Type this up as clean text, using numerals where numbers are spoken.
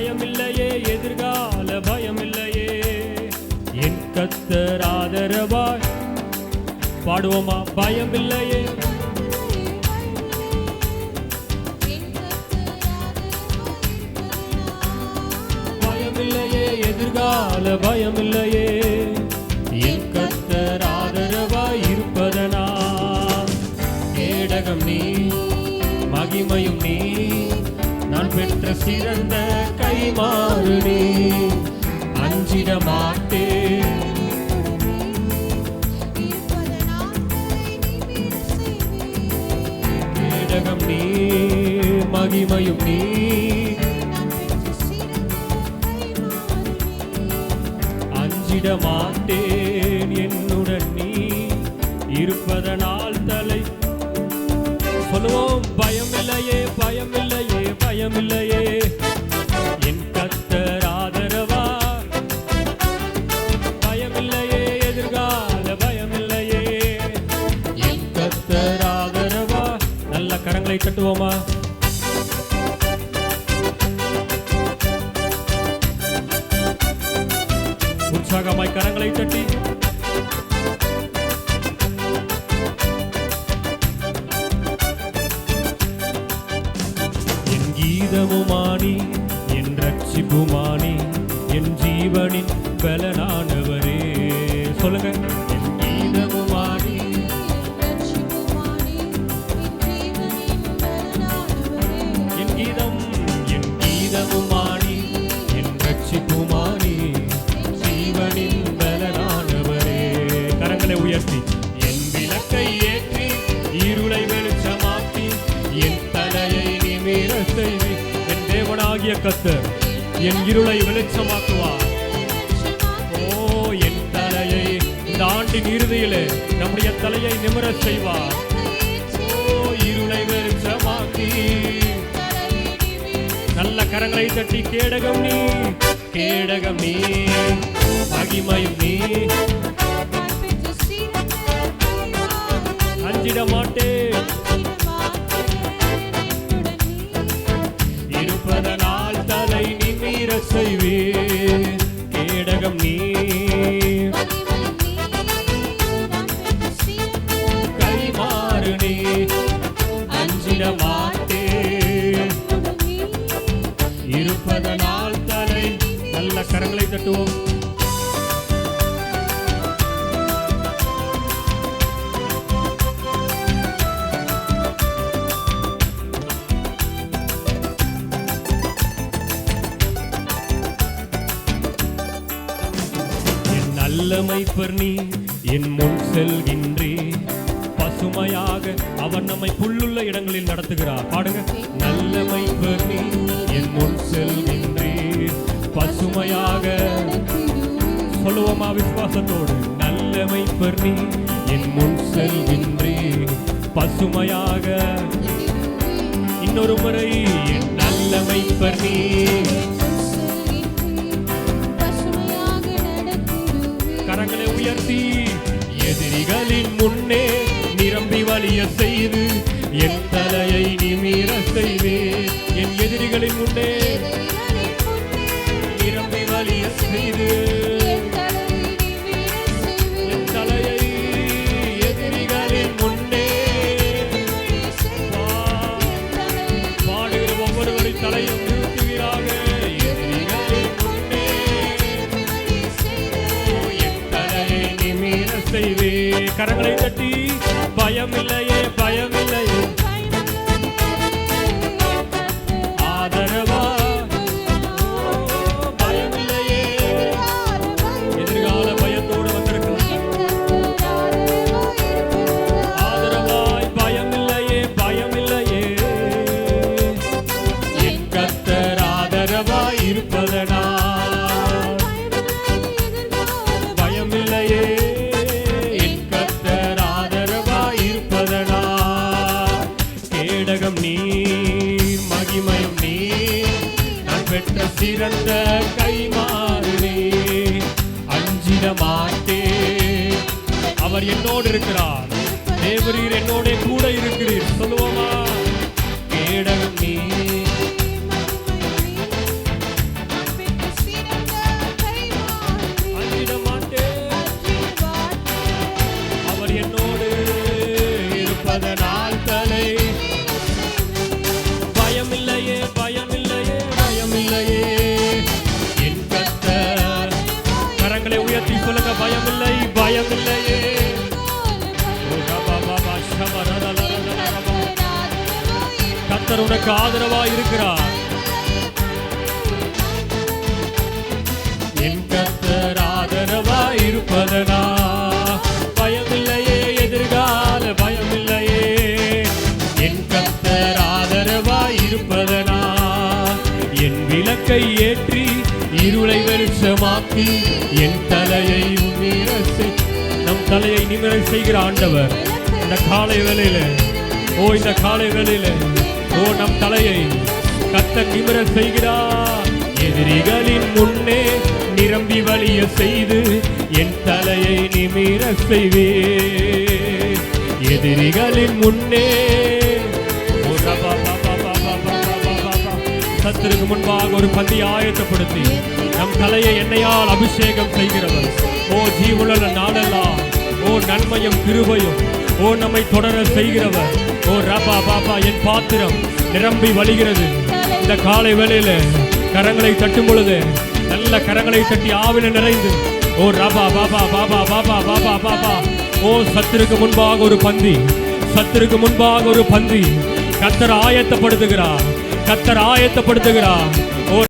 பயமில்லையே, எதிர்கால பயமில்லையே. என் கர்த்தர் ஆதரவாய். பாடுவோமா? பயமில்லையே, பயமில்லையே, எதிர்கால பயமில்லையே. என் கர்த்தர் ஆதரவாய் இருப்பதனா. கேடகம் நீ, மகிமையும் நீ, நான் பெற்ற சிறந்த கைமாறு நீ. அஞ்சிட மாட்டேன். கேடகம் நீ, மகிமையும் நீ, அஞ்சிட மாட்டேன். என்னுடன் நீ இருப்பதனால் தலை சொல்லுவோம். பயமில்லையே, பயமில்லையே, பயமில்லையே. என் கர்த்தர் ஆதரவா. பயமில்லையே, எதிர்கால பயமில்லையே. என் கர்த்தர் ஆதரவா. நல்ல கரங்களை தட்டுவோமா? உற்சாகமாய் கரங்களை தட்டி கீதமுமானி, என் ரட்சிப்புமானி, என் ஜீவனின் பலனானவரே. சொல்லுங்க. என் கீதமுமானி, என் கீதம், என் கீதமுமானி, என் ரட்சிப்புமானி, ஜீவனின் பலனானவரே. கரங்களை உயர்த்தி என் விளக்கை ஏற்றி இருளை வெளிச்சமாக்கி என் தலையை நிமிர செய்தி. என் தேவனாகிய கர்த்தர் என் இருளை வெளிச்சமாக்குவார். ஓ, என் தலையை இந்த ஆண்டின் இறுதியிலே நம்முடைய தலையை நிமிர செய்வார். ஓ, இருளை வெளிச்சமாக்கி. நல்ல கரங்களை தட்டி கேடகம் நீ, கேடகம் நீ, மகிமையும் நீ, அஞ்சிட மாட்டேன். இருப்பதனால் தலை நிமிர செய்வே. கேடகம் நீ, கைமாறு நீ, அஞ்சிட மாட்டேன். இருப்பதனால் தலை. நல்ல கரங்களை தட்டுவோம். நல்ல மைப்பர் நீ, என் முன் செல்கின்றே. பசுமையாக அவர் நம்மை புல்லுள்ள இடங்களில் நடத்துகிறார். பாடுங்க. நல்ல மைப்பர் நீ, என் முன் செல்கின்றே. பசுமையாக சொல்லுவோமா விசுவாசத்தோடு? நல்ல மைப்பர் நீ, என் முன் செல்கின்றே. பசுமையாக. இன்னொரு முறை. என் நல்ல மைப்பர் நீ. கரங்களை உயர்த்தி எதிரிகளின் முன்னே நிரம்பி வழிய செய்து என் தலையை நிமிர செய்வே. என் எதிரிகளின் முன்னே நிரம்பி வழிய செய்து என் தலையை எதிரிகளின் முன்னே. பாடுகிற ஒவ்வொருவரின் தலையும் நிறுத்துவீராக. எதிரிகளின் முன்னே என் தலையை நிமிர செய்வே. கரங்களை தட்டி பயமில்லையே, பயமில்லையே, ஆதரவா. பயமில்லையே, எதிர்கால பயத்தோடு வந்திருக்கிறோம். ஆதரவாய். பயமில்லையே, பயமில்லையே, என் கர்த்தர் ஆதரவாய் இருப்பதனா. பயமில்லையே, என் கர்த்தர் ஆதரவாய் இருப்பதனா. கேடகம் நீ, மகிமையும் நீ, நான் பெற்ற சிறந்த கைமாறு நீ. அஞ்சிட மாட்டேன். அவர் என்னோடு இருக்கிறார். தேவரீர் என்னோட கூட இருக்கிறீர். சொல்லுவோமா? கேடகம் நீ, உனக்கு ஆதரவாய் இருக்கிறார். என் கர்த்தர் ஆதரவாய் இருப்பதனா பயமில்லையே, எதிர்கால பயமில்லையே. என் கர்த்தர் ஆதரவாய் இருப்பதனா என் விளக்கை ஏற்றி இருளை வெளிச்சமாக்கி என் தலையை நம் தலையை நிமிர செய்கிற ஆண்டவர் இந்த காலை வேளையில, இந்த காலை வேளையில நம் தலையை கர்த்தர் நிமிர செய்கிறார். எதிரிகளின் முன்னே நிரம்பி வழிய செய்து என் தலையை நிமிர செய்வே. எதிரிகளின் முன்னே கர்த்தருக்கு முன்பாக ஒரு பந்தி ஆயத்தப்படுத்தி நம் தலையை எண்ணெயால் அபிஷேகம் செய்கிறவர். ஜீவனுள்ள நாளெல்லாம் நன்மையும் கிருபையும் நம்மை தொடர செய்கிறவர். ரபா பாபா என் பாத்திரம் நிரம்பி வழிகிறது. இந்த காலை வேளையில கரங்களை தட்டும் பொழுது நல்ல கரங்களை தட்டி ஆவில நிறைந்து ரபா பாபா பாபா பாபா பாபா பாபா சத்துருக்கு முன்பாக ஒரு பந்தி, சத்துருக்கு முன்பாக ஒரு பந்தி கர்த்தர் ஆயத்தப்படுத்துகிறார், கர்த்தர் ஆயத்தப்படுத்துகிறார்.